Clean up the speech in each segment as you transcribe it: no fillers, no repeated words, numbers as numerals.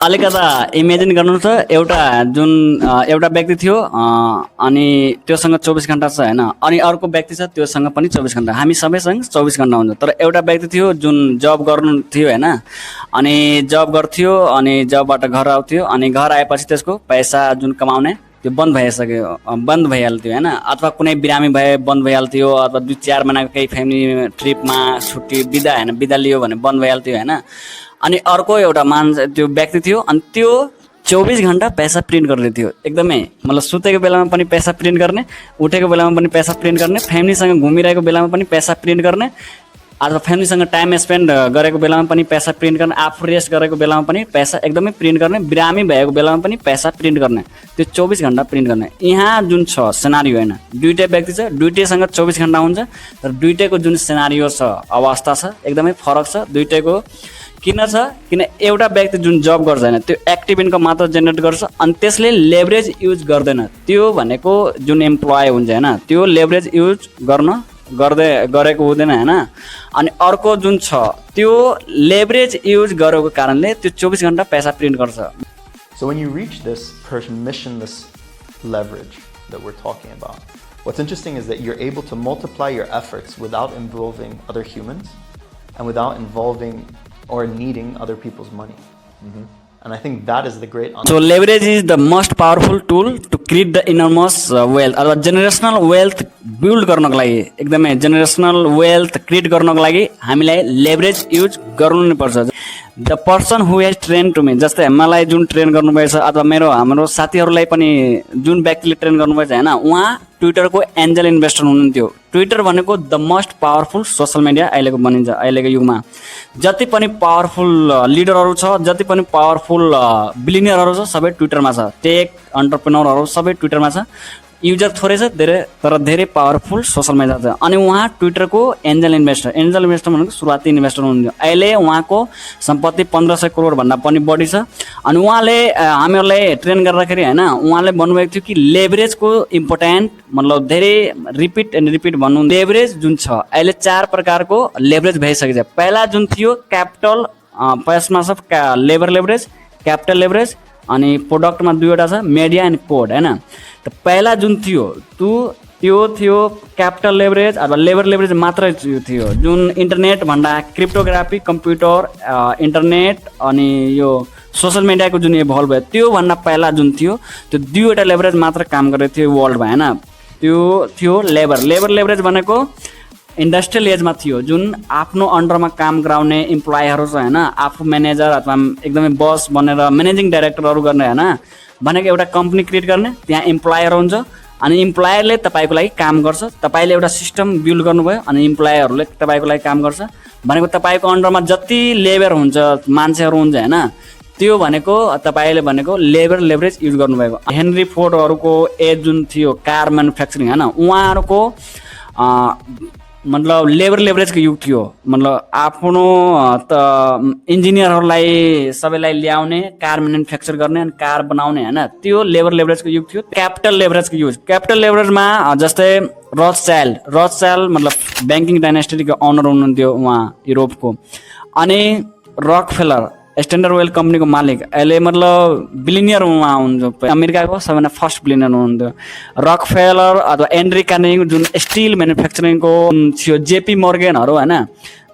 अलिकता इमेजिन गर्नु त एउटा व्यक्ति थियो अनि त्योसँग 24 घण्टा छ हैन अनि अर्को व्यक्ति छ त्योसँग पनि 24 घण्टा हामी सबैसँग 24 घण्टा हुन्छ तर एउटा व्यक्ति थियो जुन जब गर्नु थियो हैन अनि जब गर्थ्यो अनि जबबाट घर आउँथ्यो अनि घर आएपछि त्यसको पैसा जुन कमाउने त्यो बन्द भइहाल्थ्यो हैन अथवा कुनै बिरामी भए बन्द भइहाल्थ्यो अथवा 2-4 महिनाको केही फ्यामिली ट्रिपमा छुट्टी बिदा लियो भने बन्द भइहाल्थ्यो हैन अनि अर्को एउटा मान्छे त्यो व्यक्ति थियो अनि त्यो 24 घण्टा पैसा प्रिन्ट गर्ने थियो एकदमै मतलब सुतेको बेलामा पनि पैसा प्रिन्ट गर्ने उठेको बेलामा पनि पैसा प्रिन्ट गर्ने फ्यामिलीसँग घुमिरहेको बेलामा पनि पैसा प्रिन्ट गर्ने अथवा फ्यामिलीसँग टाइम स्पेन्ड गरेको बेलामा पनि पैसा प्रिन्ट गर्ने आफू रेस्ट गरेको बेलामा पनि पैसा एकदमै प्रिन्ट गर्ने बिरामी भएको बेलामा पनि पैसा प्रिन्ट गर्ने त्यो 24 घण्टा प्रिन्ट गर्ने यहाँ जुन छ सिनारियो हैन दुईटै व्यक्ति छ दुईटैसँग 24 घण्टा हुन्छ तर दुईटैको जुन सिनारियो छ अवस्था छ एकदमै फरक छ दुईटैको किन एउटा व्यक्ति जुन जब गर्छ हैन त्यो एक्टिभ इन्कम मात्र जेनेरेट गर्छ अनि त्यसले लेभरेज युज गर्दैन त्यो भनेको जुन एम्प्लोय हुन्छ हैन त्यो लेभरेज युज गरेको हुँदैन हैन अनि अर्को जुन छ त्यो लेभरेज युज गरेको कारणले त्यो 24 घण्टा पैसा प्रिन्ट गर्छ. So when you reach this permissionless leverage that we're talking about, what's interesting is that you're able to multiply your efforts without involving other humans and without involving or needing other people's money. And I think that is the great So leverage is the most powerful tool to create the enormous wealth or generational wealth build गर्नको लागि एकदमै generational wealth create गर्नको लागि हामीलाई leverage use गर्नु नै पर्छ. The person who has trained to me जस्तै मलाई जुन ट्रेन गर्नुभएछ अथवा हाम्रो साथीहरूलाई पनि जुन व्यक्तिले ट्रेन गर्नुभएछ हैन उहाँ ट्विटरको एन्जल इन्भेस्टर हुनुहुन्थ्यो. ट्विटर भनेको the most powerful social media अहिलेको युगमा जति पनि पावरफुल लिडरहरू छ जति पनि पावरफुल बिलिनियरहरू छ सबै ट्विटरमा छ टेक एन्टरप्रेन्योरहरू सबै ट्विटरमा छ युजर थोरै छ तर धेरै पावरफुल सोशल मिडिया छ अनि उहाँ ट्विटरको एन्जल इन्भेस्टर भनेको सुरुवाती इन्भेस्टर हुनुहुन्थ्यो. अहिले उहाँको सम्पत्ति 1500 करोड भन्दा पनि बढी छ अनि उहाँले हामीहरूलाई ट्रेन गर्दाखेरि हैन उहाँले भन्नुभएको थियो कि लेभरेजको इम्पोर्टेन्ट मतलब धेरै रिपिट भन्नु लेभरेज जुन छ अहिले 4 प्रकारको लेभरेज भइसकेछ. पहिला जुन थियो क्यापिटल पैसामा सब लेबर लेभरेज क्यापिटल लेभरेज अनि प्रोडक्टमा दुईवटा छ मिडिया एन्ड कोड हैन त पहिला जुन थियो त्यो थियो क्यापिटल लेभरेज अथवा लेबर लेभरेज मात्र थियो जुन इन्टरनेट भन्दा क्रिप्टोग्राफी कम्प्युटर इन्टरनेट अनि यो सोशल मिडियाको जुन इभल्भ भयो त्यो भन्दा पहिला जुन थियो त्यो दुईवटा लेभरेज मात्र काम गरेको थियो वर्ल्डमा हैन त्यो थियो लेबर लेभरेज भनेको इन्डस्ट्रियल एजमा थियो जुन आफ्नो अन्डरमा काम गराउने इम्प्लोयरहरू छ हैन आफू म्यानेजर अथवा एकदमै बस बनेर म्यानेजिङ डाइरेक्टरहरू गर्ने हैन भनेको एउटा कम्पनी क्रिएट गर्ने त्यहाँ इम्प्लोयर हुन्छ अनि इम्प्लोयरले तपाईको लागि काम गर्छ तपाईले एउटा सिस्टम बिल्ड गर्नुभयो अनि इम्प्लोयरहरूले तपाईको लागि काम गर्छ भनेको तपाईको अन्डरमा जति लेबर हुन्छ मान्छेहरू हुन्छ हैन त्यो भनेको तपाईले भनेको लेभरेज युज गर्नुभएको. हेनरी फोर्डहरूको एज जुन थियो कार म्यानुफ्याक्चरिङ हैन उहाँहरूको मतलब लेभरेजको युग थियो मतलब आफ्नो इन्जिनियरहरूलाई सबैलाई ल्याउने कार म्यानुफ्याक्चर गर्ने अनि कार बनाउने हैन त्यो लेभरेजको युग थियो. क्यापिटल लेभरेजमा जस्तै रथचाइल्ड मतलब ब्याङ्किङ डाइनेस्टीको ओनर हुनुहुन्थ्यो उहाँ युरोपको अनि रकफेलर स्ट्यान्डर्ड ओइल कम्पनीको मालिक अहिले मतलब बिलिनियर उहाँ हुनुहुन्छ अमेरिकाको सबैभन्दा फर्स्ट बिलिनियर हुनुहुन्थ्यो. रकफेलर अथवा एन्ड्री कार्नेगी जुन स्टिल म्यानुफ्याक्चरिङको थियो जेपी मोर्गनहरू हैन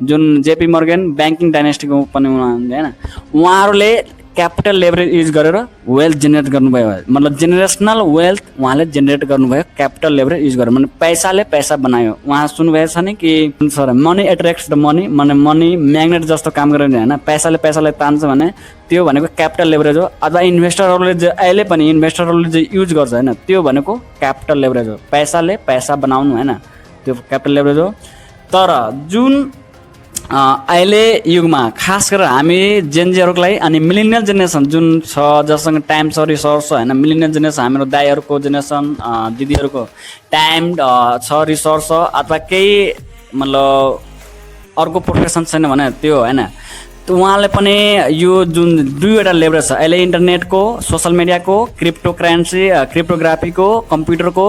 जुन जेपी मोर्गन ब्याङ्किङ डाइनेस्टीको पनि हुनुहुन्थ्यो हैन उहाँहरूले क्यापिटल लेभरेज युज गरेर वेल्थ जेनेरेट गर्नुभयो मतलब जेनेरेसनल वेल्थ उहाँले जेनेरेट गर्नुभयो क्यापिटल लेभरेज युज गरेर मतलब पैसाले पैसा बनायो. उहाँ सुन्नुभएको छ नि कि sir money attracts the money magnet जस्तो काम गरेर हैन पैसाले तान्छ भने त्यो भनेको क्यापिटल लेभरेज हो अथवा इन्भेस्टरहरूले अहिले पनि इन्भेस्टरहरूले जे युज गर्छ हैन त्यो भनेको क्यापिटल लेभरेज हो पैसाले पैसा बनाउनु हैन त्यो क्यापिटल लेभरेज हो. तर जुन अहिले युगमा खास गरेर हामी जेनजीहरूको लागि अनि मिलेनियल जेनेरेसन जुन छ जससँग टाइम छ रिसोर्स छ हैन मिलेनियल जेनेरेसन हाम्रो दाइहरूको जेनेरेसन दिदीहरूको टाइम छ रिसोर्स छ अथवा केही मतलब अर्को प्रोफेसन छैन भने त्यो हैन उहाँले पनि यो जुन दुईवटा लेभरेज छ अहिले इन्टरनेटको सोशल मिडियाको क्रिप्टोग्राफीको कम्प्युटरको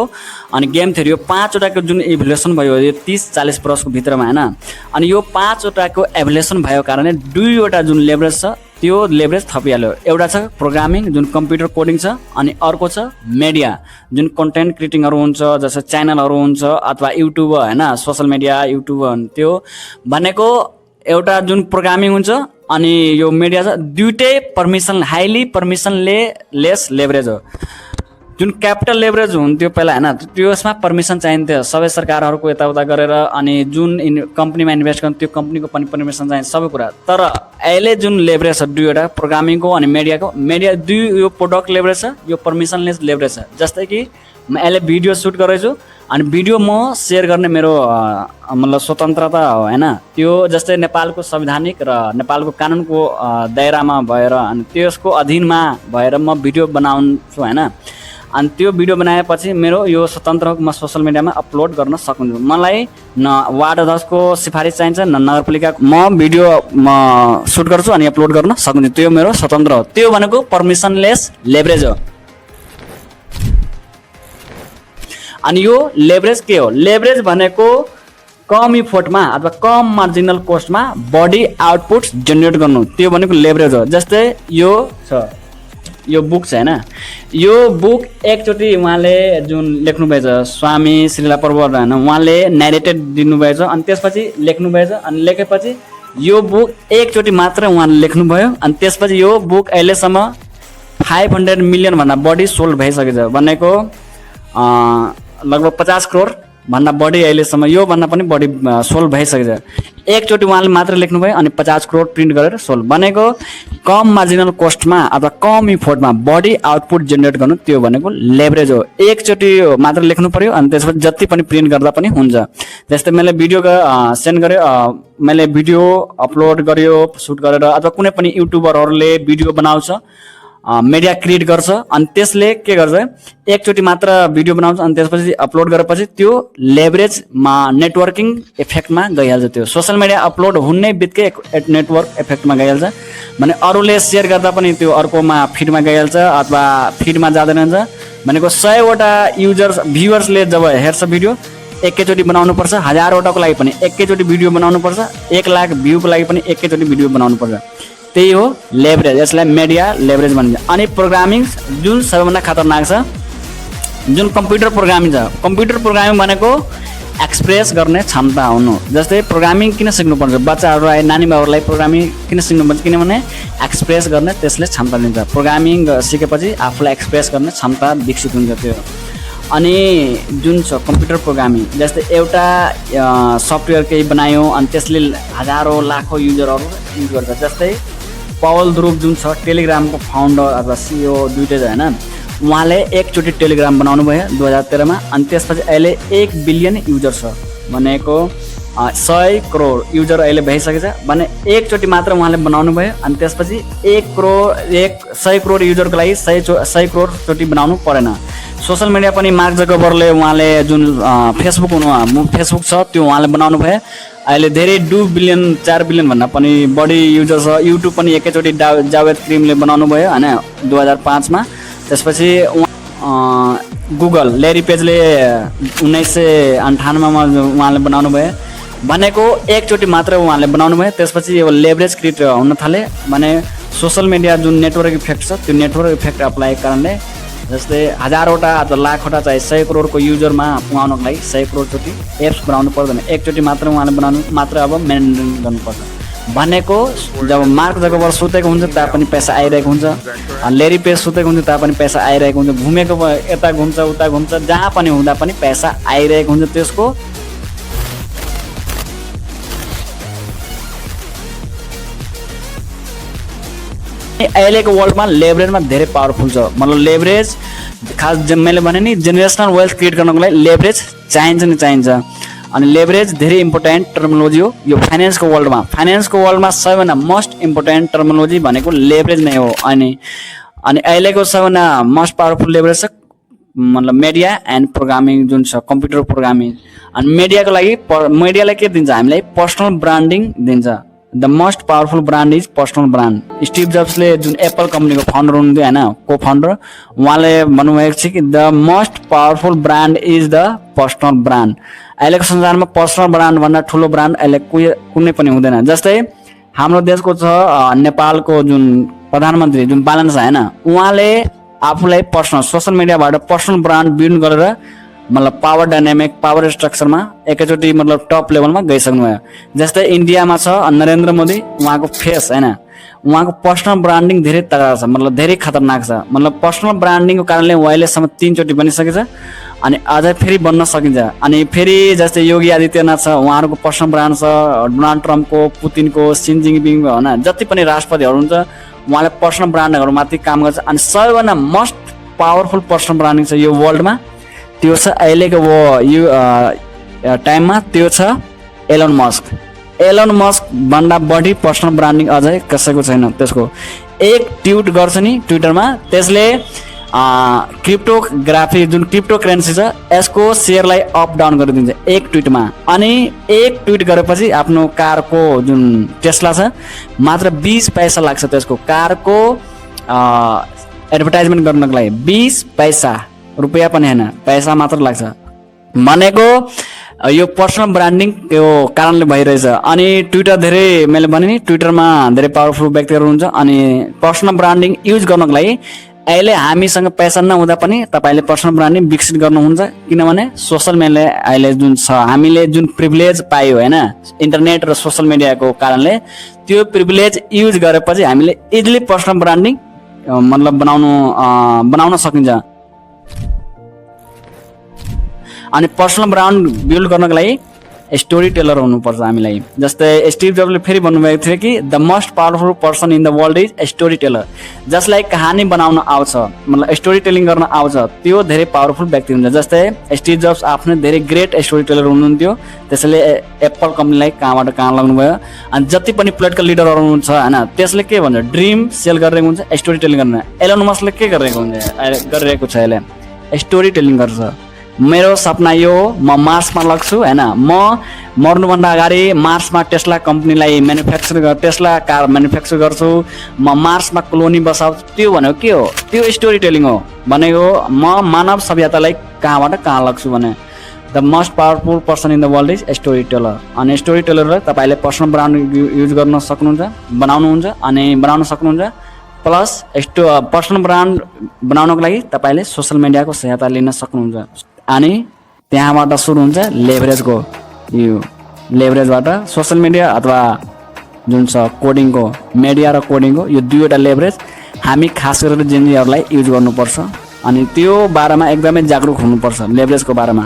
अनि गेम थ्योरी यो 5वटाको जुन इभोल्युसन भयो यो 30-40 वर्षको भित्रमा हैन अनि यो 5वटाको इभोल्युसन भएको कारणले दुईवटा जुन लेभरेज छ त्यो लेभरेज थपिहाल्यो। एउटा छ प्रोग्रामिङ जुन कम्प्युटर कोडिङ छ, अनि अर्को छ मिडिया जुन कन्टेन्ट क्रिएटिङहरू हुन्छ, जस्तो च्यानलहरू हुन्छ अथवा युट्युब हैन, सोशल मिडिया युट्युब त्यो भनेको एउटा जुन प्रोग्रामिङ हुन्छ अनि यो मिडिया छ, दुईटै परमिसन हाइली परमिसनलेस लेभरेज हो। जुन क्यापिटल लेभरेज हुन्थ्यो पहिला हैन, त्यसमा परमिसन चाहिन्थ्यो सबै सरकारहरूको यताउता गरेर, अनि जुन कम्पनीमा इन्भेस्ट गर्नु त्यो कम्पनीको पनि परमिसन चाहिन्छ सबै कुरा। तर अहिले जुन लेभरेज छ दुईवटा प्रोग्रामिङको अनि मिडियाको, मिडिया दुई यो प्रोडक्ट लेभरेज छ, यो परमिसनलेस लेभरेज छ। जस्तै कि म अहिले भिडियो सुट गरेछु अनि भिडियो म सेयर गर्ने मेरो मतलब स्वतन्त्रता हो हैन, त्यो जस्तै नेपालको संवैधानिक र नेपालको कानुनको दायरामा भएर अनि त्यसको अधीनमा भएर म भिडियो बनाउँछु हैन। अनि त्यो भिडियो बनाएपछि मेरो यो स्वतन्त्र म सोशल मिडियामा अपलोड गर्न सक्छु। मलाई न वार्ड अध्यक्षको सिफारिस चाहिन्छ न नगरपालिका, म भिडियो म सुट गर्छु अनि अपलोड गर्न सक्छु, त्यो मेरो स्वतन्त्र हो। त्यो भनेको परमिसनलेस लेभरेज हो। अनि यो लेभरेज के हो? लेभरेज भनेको कम इफोर्टमा अथवा कम मार्जिनल कोस्टमा बडी आउटपुट जेनेरेट गर्नु, त्यो भनेको लेभरेज हो। जस्तै यो छ, यो बुक छ हैन, यो बुक एकचोटि उहाँले जुन लेख्नुभएछ स्वामी श्रीला प्रभुपाद हैन, उहाँले नरेटेड दिनुभएछ अनि त्यसपछि लेख्नुभएछ, अनि लेखेपछि यो बुक एकचोटि मात्र उहाँले लेख्नुभयो अनि त्यसपछि यो बुक अहिलेसम्म 500 मिलियन भन्दा बढी सोल्ड भइसकेछ, भनेको लगभग 50 करोड भन्दा बढी अहिलेसम्म यो भन्दा पनि बढी सोल्ड भइसकेछ। एकचोटि उहाँले मात्र लेख्नुभयो अनि 50 करोड प्रिन्ट गरेर सोल्ड, भनेको कम मार्जिनल कोस्टमा अथवा कम इफोर्टमा बडी आउटपुट जेनेरेट गर्नु, त्यो भनेको लेभरेज हो। एकचोटि मात्र लेख्नु पर्यो अनि त्यसपछि जति पनि प्रिन्ट गर्दा पनि हुन्छ। जस्तै मैले भिडियो सेन्ड गरेँ, मैले भिडियो अपलोड गर्यो सुट गरेर, अथवा कुनै पनि युट्युबरहरूले भिडियो बनाउँछ मिडिया क्रिएट गर्छ अनि त्यसले के गर्छ, एकचोटि मात्र भिडियो बनाउँछ अनि त्यसपछि अपलोड गरेपछि त्यो लेभरेजमा नेटवर्किङ इफेक्टमा गइहाल्छ। त्यो सोशल मिडिया अपलोड हुने बित्तिकै नेटवर्क इफेक्टमा गइहाल्छ, भने अरूले सेयर गर्दा पनि त्यो अर्कोमा फिडमा गइहाल्छ अथवा फिडमा जाँदैन हुन्छ। भनेको 100वटा युजर्स भ्युवर्सले जब हेर्छ भिडियो एकैचोटि बनाउनुपर्छ, 1000वटाको लागि पनि एकैचोटि भिडियो बनाउनुपर्छ, 1 लाख भ्यूको लागि पनि एकैचोटि भिडियो बनाउनुपर्छ, त्यही हो लेभरेज। यसलाई मिडिया लेभरेज भनिन्छ। अनि प्रोग्रामिङ जुन सबैभन्दा खतरनाक छ, जुन कम्प्युटर प्रोग्रामिङ छ, कम्प्युटर प्रोग्रामिङ भनेको एक्सप्रेस गर्ने क्षमता हुनु। जस्तै प्रोग्रामिङ किन सिक्नुपर्छ, बच्चाहरूलाई नानी बाबुहरूलाई प्रोग्रामिङ किन सिक्नुपर्छ, किनभने एक्सप्रेस गर्ने त्यसले क्षमता दिन्छ। प्रोग्रामिङ सिकेपछि आफूलाई एक्सप्रेस गर्ने क्षमता विकसित हुन्छ त्यो। अनि जुन छ कम्प्युटर प्रोग्रामिङ, जस्तै एउटा सफ्टवेयर केही बनायो अनि त्यसले हजारौँ लाखौँ युजरहरू युज गर्छ। जस्तै पवल ध्रुव जुन छ टेलिग्रामको फाउन्डर अथवा सिइओ दुइटै हैन, उहाँले एकचोटि टेलिग्राम बनाउनु भयो 2013 मा, अनि त्यसपछि अहिले 1 बिलियन युजर छ, भनेको 100 करोड युजर अहिले भइसकेछ। भने एकचोटि मात्र उहाँले बनाउनु भयो अनि त्यसपछि 100 करोड युजरको लागि 100 करोड चोटि बनाउनु परेन। सोशल मिडिया पनि मार्क जकरबर्गले उहाँले जुन फेसबुक छ त्यो उहाँले बनाउनु भयो, अहिले धेरै 2 बिलियन 4 बिलियन भन्दा पनि बढी युजर छ। युट्युब पनि एकैचोटि जावेद क्रिमले बनाउनु भयो हैन 2005 मा। त्यसपछि गुगल ल्यारी पेजले 1998 मा उहाँले बनाउनु भयो, भनेको एकचोटि मात्र उहाँले बनाउनु भयो। त्यसपछि यो लेभरेज क्रिएट हुन थाले, भने सोशल मिडिया जुन नेटवर्क इफेक्ट छ त्यो नेटवर्क इफेक्ट अप्लाई कारणले जस्तै हजारवटा अथवा लाखवटा चाहिँ 100 करोडको युजरमा पुगाउनको लागि 100 करोडचोटि एप्स बनाउनु पर्दैन, एकचोटि मात्र उहाँले बनाउनु मात्र अब मेन्टेन गर्नुपर्छ। भनेको जब मार्क जकरबर्ग सुतेको हुन्छ तापनि पैसा आइरहेको हुन्छ, ल्यारी पेज सुतेको हुन्छ तापनि पैसा आइरहेको हुन्छ, घुमेको यता घुम्छ उता घुम्छ, जहाँ पनि हुँदा पनि पैसा आइरहेको हुन्छ। त्यसको अहिलेको वर्ल्डमा लेभरेजमा धेरै पावरफुल छ। मतलब लेभरेज खास मैले भने नि जेनेरेसनल वेल्थ क्रिएट गर्नको लागि लेभरेज चाहिन्छ। अनि लेभरेज धेरै इम्पोर्टेन्ट टर्मिनोलोजी हो यो फाइनेन्सको वर्ल्डमा सबैभन्दा मोस्ट इम्पोर्टेन्ट टर्मिनोलोजी भनेको लेभरेज नै हो। अनि अहिलेको सबैभन्दा मोस्ट पावरफुल लेभरेज छ मतलब मिडिया एन्ड प्रोग्रामिङ जुन छ कम्प्युटर प्रोग्रामिङ। अनि मिडियाको लागि मिडियालाई के दिन्छ, हामीलाई पर्सनल ब्रान्डिङ दिन्छ। The most powerful brand is personal brand. Steve जब्सले जुन एप्पल कम्पनीको फाउन्डर हुनुहुन्थ्यो हैन, को फाउन्डर, उहाँले भन्नुभएको छ कि the most powerful brand is the personal brand. अहिलेको संसारमा पर्सनल ब्रान्ड भन्दा ठुलो ब्रान्ड अहिले कुनै पनि हुँदैन। जस्तै हाम्रो देशको छ नेपालको जुन प्रधानमन्त्री जुन बालन छ हैन उहाँले आफूलाई पर्सनल सोशल मिडियाबाट पर्सनल ब्रान्ड बिल्ड गरेर मतलब पावर डाइनामिक पावर स्ट्रक्चरमा एकैचोटि मतलब टप लेभलमा गइसक्नु भयो जस्तै इन्डियामा छ नरेन्द्र मोदी उहाँको फेस हैन उहाँको पर्सनल ब्रान्डिङ धेरै तगडा छ मतलब धेरै खतरनाक छ मतलब पर्सनल ब्रान्डिङको कारणले उहाँलेसम्म 3 चोटि बनिसकेको छ अनि अझै फेरि बन्न सकिन्छ अनि फेरि जस्तै योगी आदित्यनाथ छ उहाँहरूको पर्सनल ब्रान्ड छ डोनाल्ड ट्रम्पको पुतिनको सिन जिङपिङको हैन जति पनि राष्ट्रपतिहरू हुन्छ उहाँले पर्सनल ब्रान्डहरूमाथि काम गर्छ अनि सबैभन्दा मोस्ट पावरफुल पर्सनल ब्रान्डिङ छ यो वर्ल्डमा त्यो छ अहिलेको यो टाइममा त्यो छ एलन मस्क भन्दा बढी पर्सनल ब्रान्डिङ अझै कसैको छैन त्यसको एक ट्विट गर्छ नि ट्विटरमा त्यसले क्रिप्टोग्राफी जुन क्रिप्टो करेन्सी छ यसको सेयरलाई अप डाउन गरिदिन्छ एक ट्विटमा अनि एक ट्विट गरेपछि आफ्नो कारको जुन टेस्ला छ मात्र 20 पैसा लाग्छ त्यसको कारको एडभर्टाइजमेन्ट गर्नको लागि 20 पैसा रुपैयाँ पनि हैन पैसा मात्र लाग्छ भनेको यो पर्सनल ब्रान्डिङ यो कारणले भइरहेछ अनि ट्विटर धेरै मैले भने नि ट्विटरमा धेरै पावरफुल व्यक्तिहरू हुन्छ अनि पर्सनल ब्रान्डिङ युज गर्नको लागि अहिले हामीसँग पैसा नहुँदा पनि तपाईले पर्सनल ब्रान्डिङ विकसित गर्नुहुन्छ किनभने सोशल मिडिया अहिले जुन छ हामीले जुन प्रिभिलेज पायो हैन इन्टरनेट र सोशल मिडियाको कारणले त्यो प्रिभिलेज युज गरेपछि हामीले इजिली पर्सनल ब्रान्डिङ मतलब बनाउन सकिन्छ अनि पर्सनल ब्रान्ड बिल्ड गर्नको लागि स्टोरी टेलर हुनुपर्छ हामीलाई जस्तै स्टिभ जब्सले फेरि भन्नुभएको थियो कि the most powerful person in the world is story teller जसलाई कहानी बनाउन आउँछ मतलब स्टोरी टेलिङ गर्न आउँछ त्यो धेरै पावरफुल व्यक्ति हुन्छ जस्तै स्टिभ जब्स आफ्नो धेरै ग्रेट स्टोरी टेलर हुनुहुन्थ्यो त्यसैले एप्पल कम्पनीलाई कहाँबाट कहाँ लाग्नुभयो अनि जति पनि पोलिटिकल लिडरहरू हुनुहुन्छ हैन त्यसले के भन्छ ड्रिम सेल गरिरहेको हुन्छ स्टोरी टेलिङ गर्न एलन मस्कले के गरिरहेको छ अहिले स्टोरी टेलिङ गर्छ मेरो सपना यो म मार्समा लाग्छु हैन म मर्नुभन्दा अगाडि मार्समा टेस्ला कम्पनीलाई टेस्ला कार म्यानुफ्याक्चर गर्छु म मार्समा कोलोनी बसाउँछु त्यो भनेको के हो त्यो स्टोरी टेलिङ हो भनेको म मानव सभ्यतालाई कहाँबाट कहाँ लाग्छु भने the most powerful person in the world is story teller अनि स्टोरी टेलरलाई तपाईले पर्सनल ब्रान्ड युज गर्न सक्नुहुन्छ बनाउन सक्नुहुन्छ प्लस पर्सनल ब्रान्ड बनाउनको लागि तपाईले सोशल मिडियाको सहायता लिन सक्नुहुन्छ अनि त्यहाँबाट सुरु हुन्छ लेभरेजको यो लेभरेजबाट सोशल मिडिया अथवा जुन छ कोडिङको मिडिया र कोडिङको यो दुईवटा लेभरेज हामी खास गरेर जेनजीहरूलाई युज गर्नुपर्छ अनि त्यो बारेमा एकदमै जागरुक हुनुपर्छ लेभरेजको बारेमा